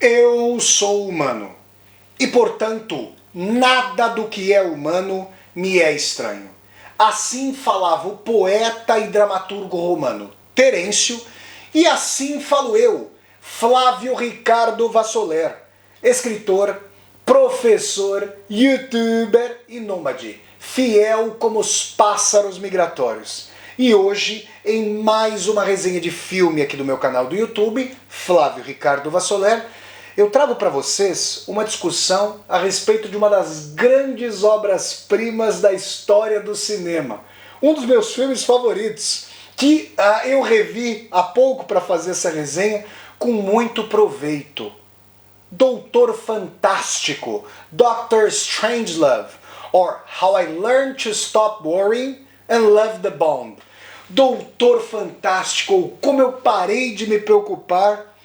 Eu sou humano e, portanto, nada do que é humano me é estranho. Assim falava o poeta e dramaturgo romano Terêncio, e assim falo eu, Flávio Ricardo Vassoler, escritor, professor, youtuber e nômade, fiel como os pássaros migratórios. E hoje, em mais uma resenha de filme aqui do meu canal do YouTube, Flávio Ricardo Vassoler, eu trago para vocês uma discussão a respeito de uma das grandes obras-primas da história do cinema. Um dos meus filmes favoritos, que eu revi há pouco para fazer essa resenha com muito proveito. Doutor Fantástico, Dr. Strangelove, or How I Learned to Stop Worrying and Love the Bomb. Doutor Fantástico, ou como eu parei de me preocupar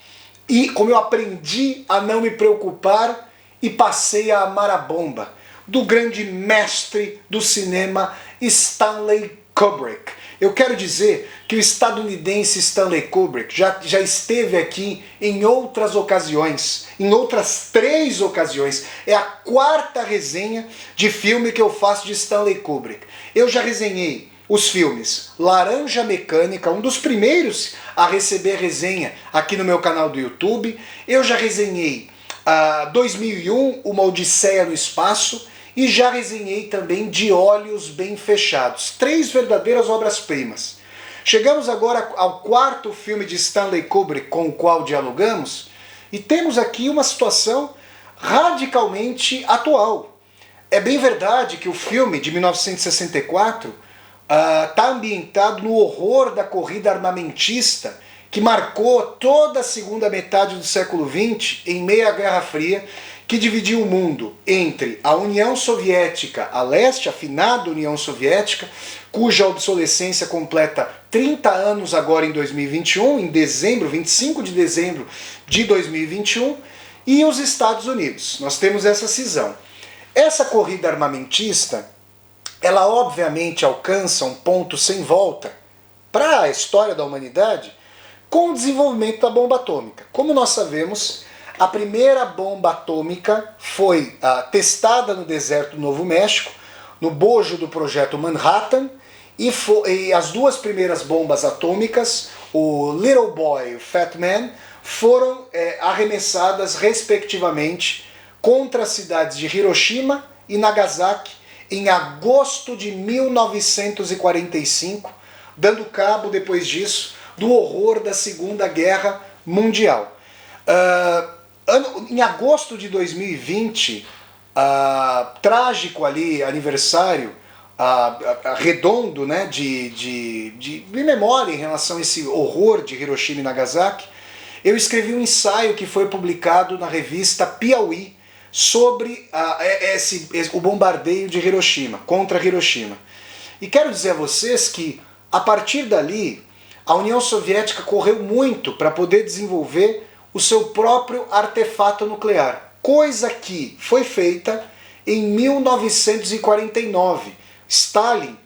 e como eu aprendi a não me preocupar e passei a amar a bomba, do grande mestre do cinema Stanley Kubrick. Eu quero dizer que o estadunidense Stanley Kubrick já esteve aqui em outras ocasiões, em outras 3 ocasiões. É a 4ª resenha de filme que eu faço de Stanley Kubrick. Eu já resenhei os filmes Laranja Mecânica, um dos primeiros a receber resenha aqui no meu canal do YouTube. Eu já resenhei 2001, Uma Odisseia no Espaço, e já resenhei também De Olhos Bem Fechados. 3 verdadeiras obras-primas. Chegamos agora ao 4º filme de Stanley Kubrick com o qual dialogamos, e temos aqui uma situação radicalmente atual. É bem verdade que o filme de 1964 está ambientado no horror da corrida armamentista que marcou toda a segunda metade do século XX em meio à Guerra Fria, que dividiu o mundo entre a União Soviética a leste, a finada União Soviética, cuja obsolescência completa 30 anos agora em 2021, em dezembro, 25 de dezembro de 2021, e os Estados Unidos. Nós temos essa cisão. Essa corrida armamentista, ela obviamente alcança um ponto sem volta para a história da humanidade com o desenvolvimento da bomba atômica. Como nós sabemos, a primeira bomba atômica foi testada no deserto do Novo México, no bojo do projeto Manhattan, e as 2 primeiras bombas atômicas, o Little Boy e o Fat Man, foram arremessadas respectivamente contra as cidades de Hiroshima e Nagasaki em agosto de 1945, dando cabo, depois disso, do horror da Segunda Guerra Mundial. Em agosto de 2020, trágico ali, aniversário redondo, né, de memória em relação a esse horror de Hiroshima e Nagasaki, eu escrevi um ensaio que foi publicado na revista Piauí sobre o bombardeio de Hiroshima, contra Hiroshima. E quero dizer a vocês que, a partir dali, a União Soviética correu muito para poder desenvolver o seu próprio artefato nuclear, coisa que foi feita em 1949. Stalin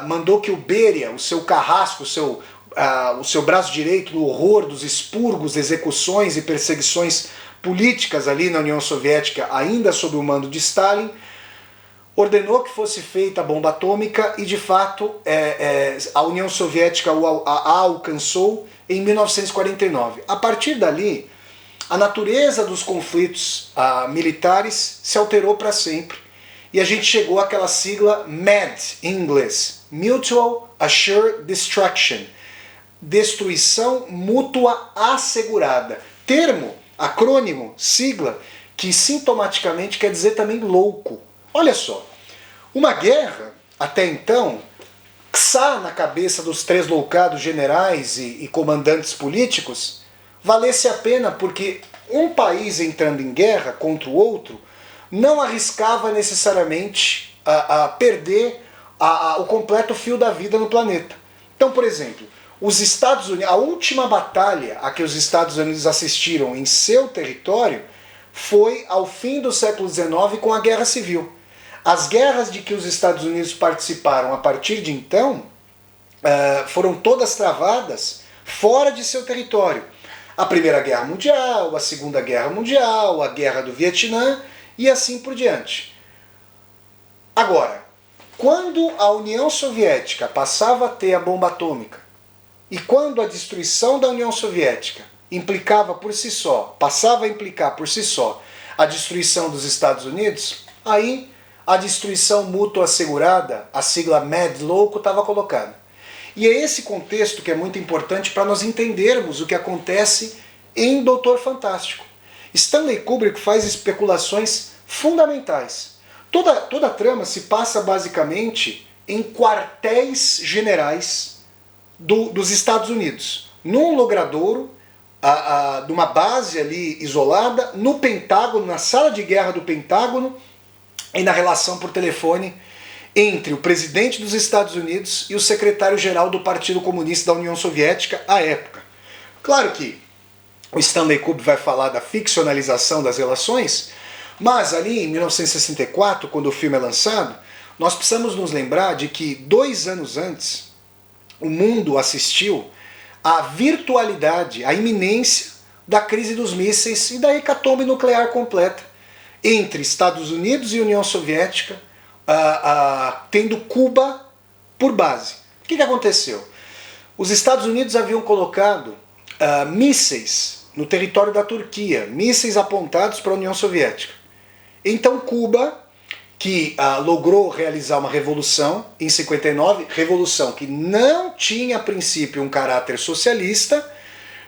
mandou que o Beria, o seu carrasco, o seu braço direito no horror dos expurgos, execuções e perseguições políticas ali na União Soviética, ainda sob o mando de Stalin, ordenou que fosse feita a bomba atômica e, de fato, a União Soviética a alcançou em 1949. A partir dali, a natureza dos conflitos militares se alterou para sempre e a gente chegou àquela sigla MAD, em inglês, Mutual Assured Destruction, destruição mútua assegurada, termo, acrônimo, sigla, que sintomaticamente quer dizer também louco. Olha só, uma guerra, até então, na cabeça dos tresloucados generais e comandantes políticos, valesse a pena porque um país entrando em guerra contra o outro não arriscava necessariamente perder o completo fio da vida no planeta. Então, por exemplo, os Estados Unidos, a última batalha a que os Estados Unidos assistiram em seu território foi ao fim do século XIX com a Guerra Civil. As guerras de que os Estados Unidos participaram a partir de então foram todas travadas fora de seu território. A Primeira Guerra Mundial, a Segunda Guerra Mundial, a Guerra do Vietnã e assim por diante. Agora, quando a União Soviética passava a ter a bomba atômica e quando a destruição da União Soviética implicava por si só, passava a implicar por si só a destruição dos Estados Unidos, aí a destruição mútua assegurada, a sigla MAD louco, estava colocada. E é esse contexto que é muito importante para nós entendermos o que acontece em Doutor Fantástico. Stanley Kubrick faz especulações fundamentais. Toda a trama se passa basicamente em quartéis generais dos Estados Unidos. Num logradouro, numa base ali isolada, no Pentágono, na sala de guerra do Pentágono, e na relação por telefone entre o presidente dos Estados Unidos e o secretário-geral do Partido Comunista da União Soviética à época. Claro que o Stanley Kubrick vai falar da ficcionalização das relações, mas ali em 1964, quando o filme é lançado, nós precisamos nos lembrar de que 2 anos antes o mundo assistiu à virtualidade, à iminência da crise dos mísseis e da hecatombe nuclear completa entre Estados Unidos e União Soviética, tendo Cuba por base. O que aconteceu? Os Estados Unidos haviam colocado mísseis no território da Turquia, mísseis apontados para a União Soviética. Então Cuba, que logrou realizar uma revolução em 59, revolução que não tinha a princípio um caráter socialista,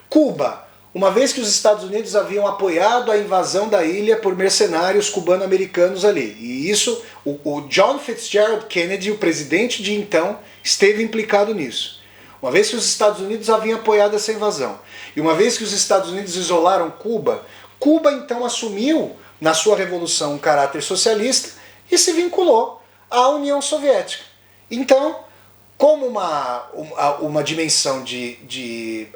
Cuba, uma vez que os Estados Unidos haviam apoiado a invasão da ilha por mercenários cubano-americanos ali. E isso, o John Fitzgerald Kennedy, o presidente de então, esteve implicado nisso. Uma vez que os Estados Unidos haviam apoiado essa invasão, e uma vez que os Estados Unidos isolaram Cuba, Cuba então assumiu na sua revolução um caráter socialista e se vinculou à União Soviética. Então, como uma dimensão de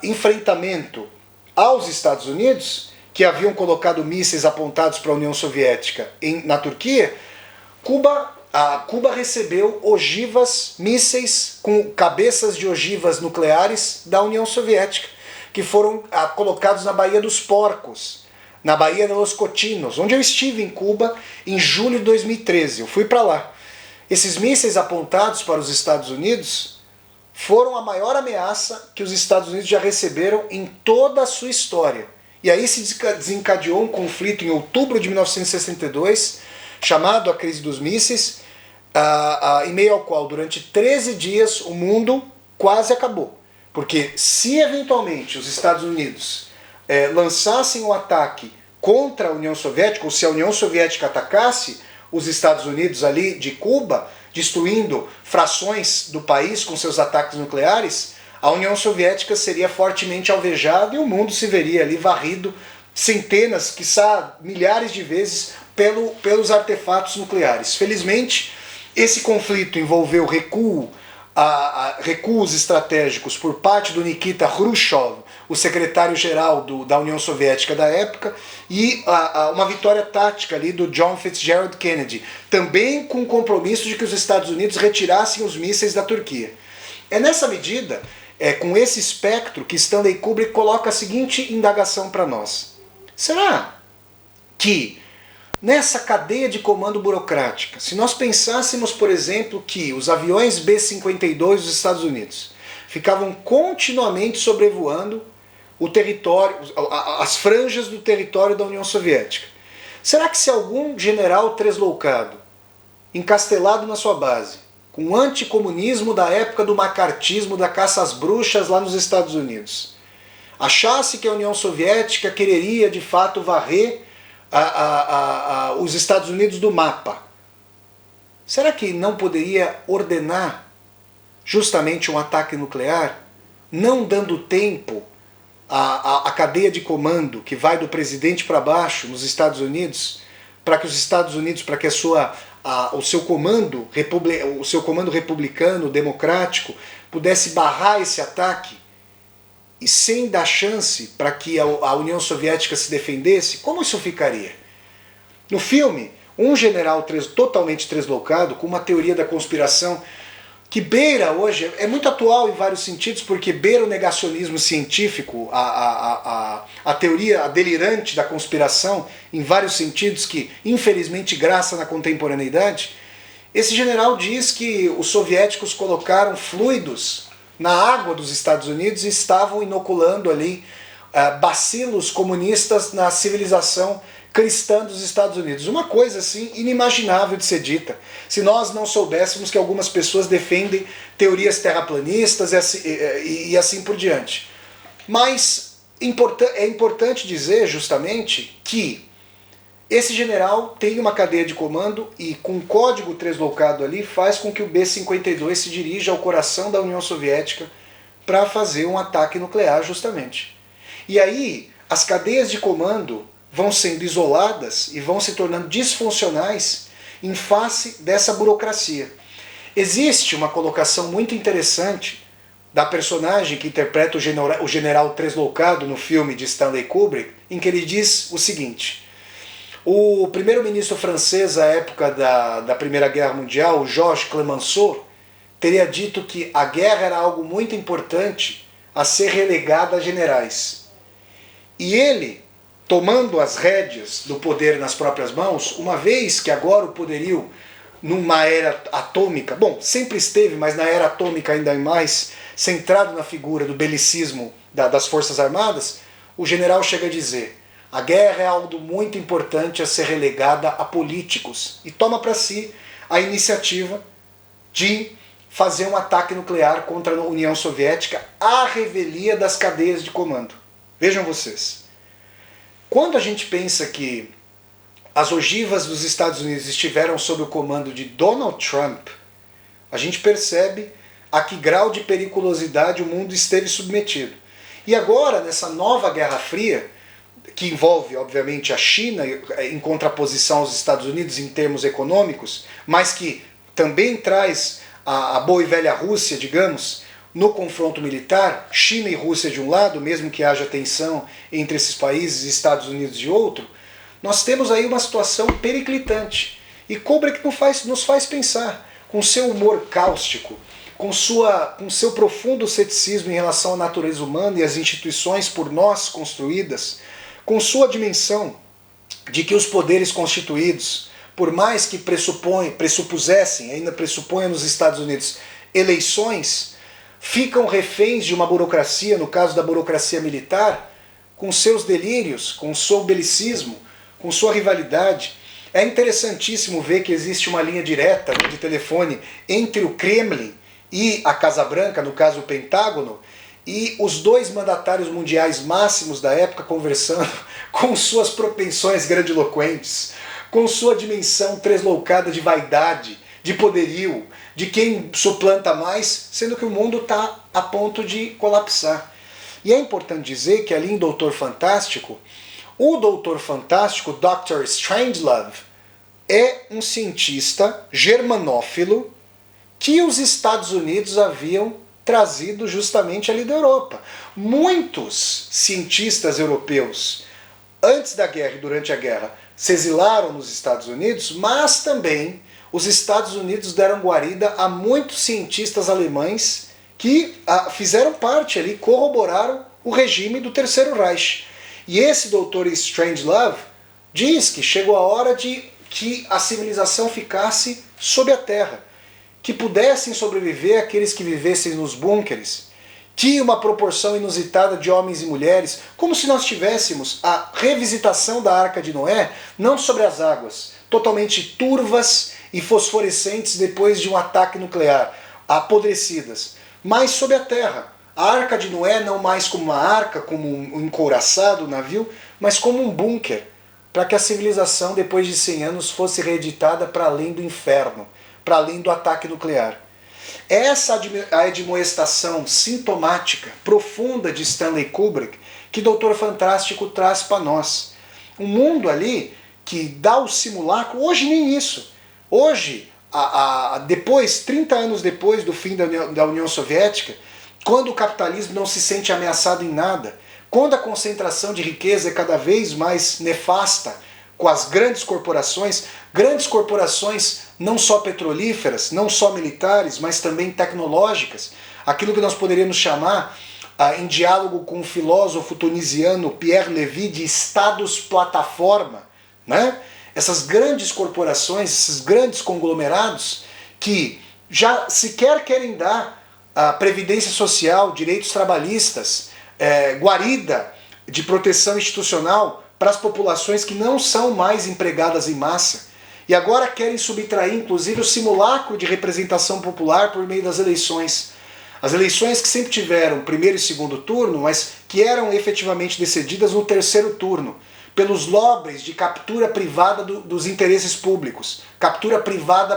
enfrentamento aos Estados Unidos, que haviam colocado mísseis apontados para a União Soviética na Turquia, Cuba recebeu ogivas, mísseis com cabeças de ogivas nucleares da União Soviética, que foram colocados na Baía dos Porcos, na Baía de los Cochinos, onde eu estive em Cuba em julho de 2013. Eu fui para lá. Esses mísseis apontados para os Estados Unidos foram a maior ameaça que os Estados Unidos já receberam em toda a sua história. E aí se desencadeou um conflito em outubro de 1962, chamado a crise dos mísseis, em meio ao qual durante 13 dias o mundo quase acabou. Porque se eventualmente os Estados Unidos lançassem um ataque contra a União Soviética, ou se a União Soviética atacasse os Estados Unidos ali de Cuba, destruindo frações do país com seus ataques nucleares, a União Soviética seria fortemente alvejada e o mundo se veria ali varrido centenas, quiçá milhares de vezes pelos artefatos nucleares. Felizmente, esse conflito envolveu recuos estratégicos por parte do Nikita Khrushchev, o secretário-geral da União Soviética da época, e uma vitória tática ali do John Fitzgerald Kennedy, também com o compromisso de que os Estados Unidos retirassem os mísseis da Turquia. É nessa medida, com esse espectro, que Stanley Kubrick coloca a seguinte indagação para nós. Será que nessa cadeia de comando burocrática, se nós pensássemos, por exemplo, que os aviões B-52 dos Estados Unidos ficavam continuamente sobrevoando o território, as franjas do território da União Soviética, será que se algum general tresloucado, encastelado na sua base, com o anticomunismo da época do macartismo, da caça às bruxas lá nos Estados Unidos, achasse que a União Soviética quereria de fato varrer os Estados Unidos do mapa, será que não poderia ordenar justamente um ataque nuclear, não dando tempo à cadeia de comando que vai do presidente para baixo nos Estados Unidos, para que os Estados Unidos, para que o seu comando republicano, democrático, pudesse barrar esse ataque e sem dar chance para que a União Soviética se defendesse? Como isso ficaria? No filme, um general totalmente deslocado, com uma teoria da conspiração que beira hoje, é muito atual em vários sentidos, porque beira o negacionismo científico, a teoria a delirante da conspiração, em vários sentidos, que infelizmente graça na contemporaneidade. Esse general diz que os soviéticos colocaram fluidos na água dos Estados Unidos e estavam inoculando ali bacilos comunistas na civilização cristã dos Estados Unidos. Uma coisa assim inimaginável de ser dita, se nós não soubéssemos que algumas pessoas defendem teorias terraplanistas e assim por diante. Mas é importante dizer justamente que esse general tem uma cadeia de comando e com um código translocado ali faz com que o B-52 se dirija ao coração da União Soviética para fazer um ataque nuclear justamente. E aí as cadeias de comando vão sendo isoladas e vão se tornando disfuncionais em face dessa burocracia. Existe uma colocação muito interessante da personagem que interpreta o general translocado no filme de Stanley Kubrick, em que ele diz o seguinte: o primeiro-ministro francês à época da Primeira Guerra Mundial, Georges Clemenceau, teria dito que a guerra era algo muito importante a ser relegada a generais. E ele, tomando as rédeas do poder nas próprias mãos, uma vez que agora o poderio, numa era atômica, bom, sempre esteve, mas na era atômica ainda mais, centrado na figura do belicismo das Forças Armadas, o general chega a dizer: a guerra é algo muito importante a ser relegada a políticos, e toma para si a iniciativa de fazer um ataque nuclear contra a União Soviética à revelia das cadeias de comando. Vejam vocês. Quando a gente pensa que as ogivas dos Estados Unidos estiveram sob o comando de Donald Trump, a gente percebe a que grau de periculosidade o mundo esteve submetido. E agora, nessa nova Guerra Fria, que envolve, obviamente, a China em contraposição aos Estados Unidos em termos econômicos, mas que também traz a boa e velha Rússia, digamos, no confronto militar, China e Rússia de um lado, mesmo que haja tensão entre esses países e Estados Unidos de outro, nós temos aí uma situação periclitante. E Kubrick nos faz pensar, com seu humor cáustico, com seu profundo ceticismo em relação à natureza humana e às instituições por nós construídas, com sua dimensão de que os poderes constituídos, por mais que pressupusessem, ainda pressuponham nos Estados Unidos, eleições, ficam reféns de uma burocracia, no caso da burocracia militar, com seus delírios, com seu belicismo, com sua rivalidade. É interessantíssimo ver que existe uma linha direta de telefone entre o Kremlin e a Casa Branca, no caso o Pentágono, e os dois mandatários mundiais máximos da época conversando com suas propensões grandiloquentes, com sua dimensão translocada de vaidade, de poderio, de quem suplanta mais, sendo que o mundo está a ponto de colapsar. E é importante dizer que ali em Doutor Fantástico, o Doutor Fantástico, Dr. Strangelove, é um cientista germanófilo que os Estados Unidos haviam trazido justamente ali da Europa. Muitos cientistas europeus, antes da guerra e durante a guerra, se exilaram nos Estados Unidos, mas também os Estados Unidos deram guarida a muitos cientistas alemães que fizeram parte ali, corroboraram o regime do Terceiro Reich. E esse Dr. Strangelove diz que chegou a hora de que a civilização ficasse sob a terra, que pudessem sobreviver aqueles que vivessem nos búnkeres, que uma proporção inusitada de homens e mulheres, como se nós tivéssemos a revisitação da Arca de Noé, não sobre as águas, totalmente turvas e fosforescentes depois de um ataque nuclear, apodrecidas, mas sob a terra. A Arca de Noé não mais como uma arca, como um encouraçado navio, mas como um bunker, para que a civilização, depois de 100 anos, fosse reeditada para além do inferno, para além do ataque nuclear. Essa a admoestação sintomática, profunda de Stanley Kubrick, que Doutor Fantástico traz para nós. Um mundo ali que dá o simulacro, hoje nem isso. Hoje, depois, 30 anos depois do fim da União Soviética, quando o capitalismo não se sente ameaçado em nada, quando a concentração de riqueza é cada vez mais nefasta com as grandes corporações não só petrolíferas, não só militares, mas também tecnológicas, aquilo que nós poderíamos chamar, em diálogo com o filósofo tunisiano Pierre Levy, de estados-plataforma, né? Essas grandes corporações, esses grandes conglomerados que já sequer querem dar a previdência social, direitos trabalhistas, guarida de proteção institucional para as populações que não são mais empregadas em massa. E agora querem subtrair, inclusive, o simulacro de representação popular por meio das eleições. As eleições que sempre tiveram primeiro e segundo turno, mas que eram efetivamente decididas no terceiro turno, pelos lobbies de captura privada dos interesses públicos, captura privada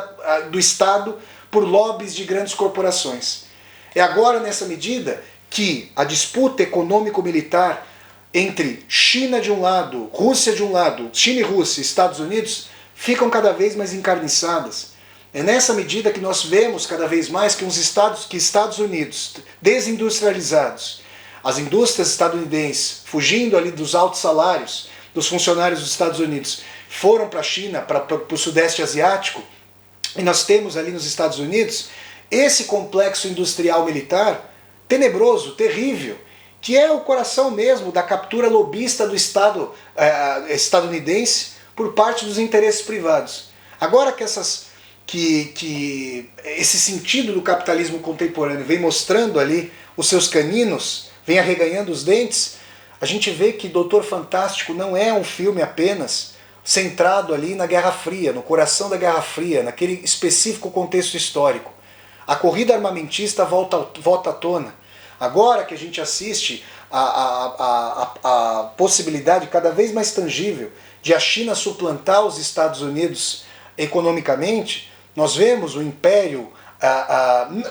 do Estado por lobbies de grandes corporações. É agora, nessa medida, que a disputa econômico-militar entre China de um lado, Rússia de um lado, China e Rússia, Estados Unidos, ficam cada vez mais encarniçadas. É nessa medida que nós vemos cada vez mais que Estados Unidos, desindustrializados, as indústrias estadunidenses, fugindo ali dos altos salários dos funcionários dos Estados Unidos, foram para a China, para o Sudeste Asiático, e nós temos ali nos Estados Unidos esse complexo industrial militar tenebroso, terrível, que é o coração mesmo da captura lobista do Estado estadunidense por parte dos interesses privados. Agora que esse sentido do capitalismo contemporâneo vem mostrando ali os seus caninos, vem arreganhando os dentes, a gente vê que Doutor Fantástico não é um filme apenas centrado ali na Guerra Fria, no coração da Guerra Fria, naquele específico contexto histórico. A corrida armamentista volta à tona. Agora que a gente assiste a possibilidade cada vez mais tangível de a China suplantar os Estados Unidos economicamente, nós vemos o império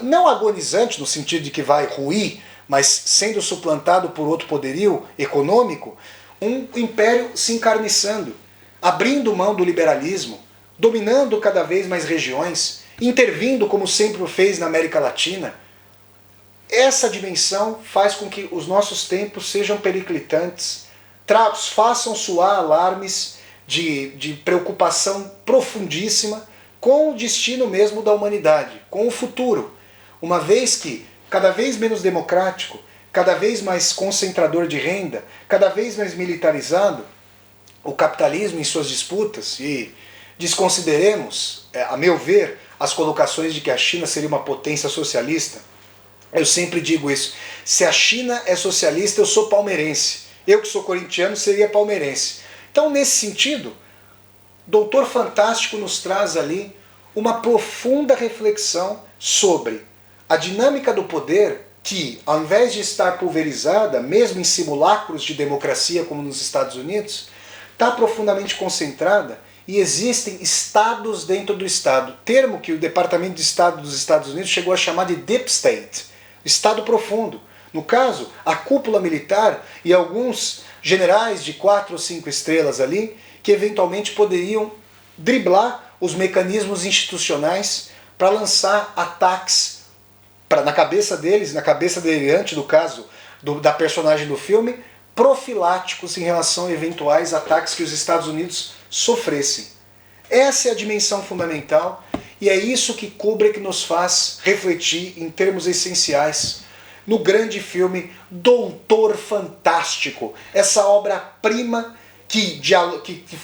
não agonizante no sentido de que vai ruir, mas sendo suplantado por outro poderio econômico, um império se encarniçando, abrindo mão do liberalismo, dominando cada vez mais regiões, intervindo como sempre o fez na América Latina. Essa dimensão faz com que os nossos tempos sejam periclitantes, façam soar alarmes de preocupação profundíssima com o destino mesmo da humanidade, com o futuro, uma vez que cada vez menos democrático, cada vez mais concentrador de renda, cada vez mais militarizado, o capitalismo em suas disputas, e desconsideremos, a meu ver, as colocações de que a China seria uma potência socialista. Eu sempre digo isso. Se a China é socialista, eu sou palmeirense. Eu que sou corintiano seria palmeirense. Então, nesse sentido, Doutor Fantástico nos traz ali uma profunda reflexão sobre a dinâmica do poder que, ao invés de estar pulverizada, mesmo em simulacros de democracia como nos Estados Unidos, está profundamente concentrada e existem estados dentro do Estado. Termo que o Departamento de Estado dos Estados Unidos chegou a chamar de Deep State, Estado profundo. No caso, a cúpula militar e alguns generais de 4 ou 5 estrelas ali, que eventualmente poderiam driblar os mecanismos institucionais para lançar ataques na cabeça deles, na cabeça delirante, no caso da personagem do filme, profiláticos em relação a eventuais ataques que os Estados Unidos sofressem. Essa é a dimensão fundamental e é isso que Kubrick nos faz refletir em termos essenciais no grande filme Doutor Fantástico, essa obra-prima que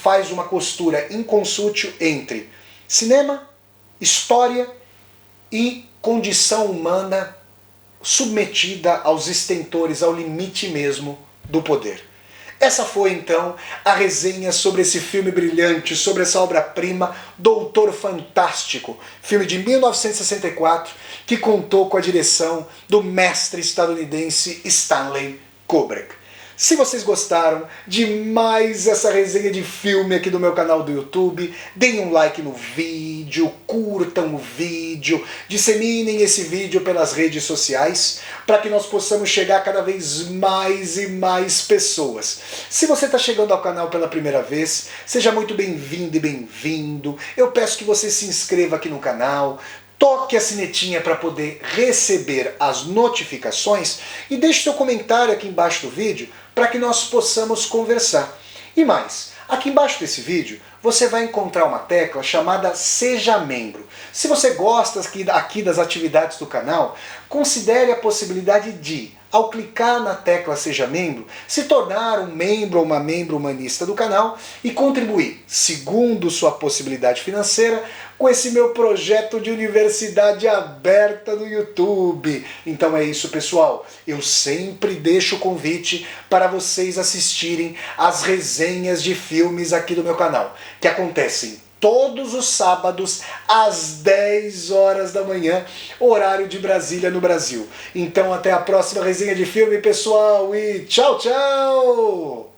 faz uma costura inconsútil entre cinema, história e condição humana submetida aos estentores, ao limite mesmo do poder. Essa foi então a resenha sobre esse filme brilhante, sobre essa obra-prima, Doutor Fantástico, filme de 1964, que contou com a direção do mestre estadunidense Stanley Kubrick. Se vocês gostaram de mais essa resenha de filme aqui do meu canal do YouTube, deem um like no vídeo, curtam o vídeo, disseminem esse vídeo pelas redes sociais, para que nós possamos chegar a cada vez mais e mais pessoas. Se você está chegando ao canal pela primeira vez, seja muito bem-vindo e bem-vindo. Eu peço que você se inscreva aqui no canal, toque a sinetinha para poder receber as notificações e deixe seu comentário aqui embaixo do vídeo para que nós possamos conversar. E mais, aqui embaixo desse vídeo você vai encontrar uma tecla chamada Seja Membro. Se você gosta aqui das atividades do canal, considere a possibilidade de, ao clicar na tecla Seja Membro, se tornar um membro ou uma membro humanista do canal e contribuir, segundo sua possibilidade financeira, com esse meu projeto de universidade aberta no YouTube. Então é isso, pessoal. Eu sempre deixo o convite para vocês assistirem às resenhas de filmes aqui do meu canal, que acontecem todos os sábados às 10 horas da manhã, horário de Brasília no Brasil. Então até a próxima resenha de filme, pessoal, e tchau, tchau!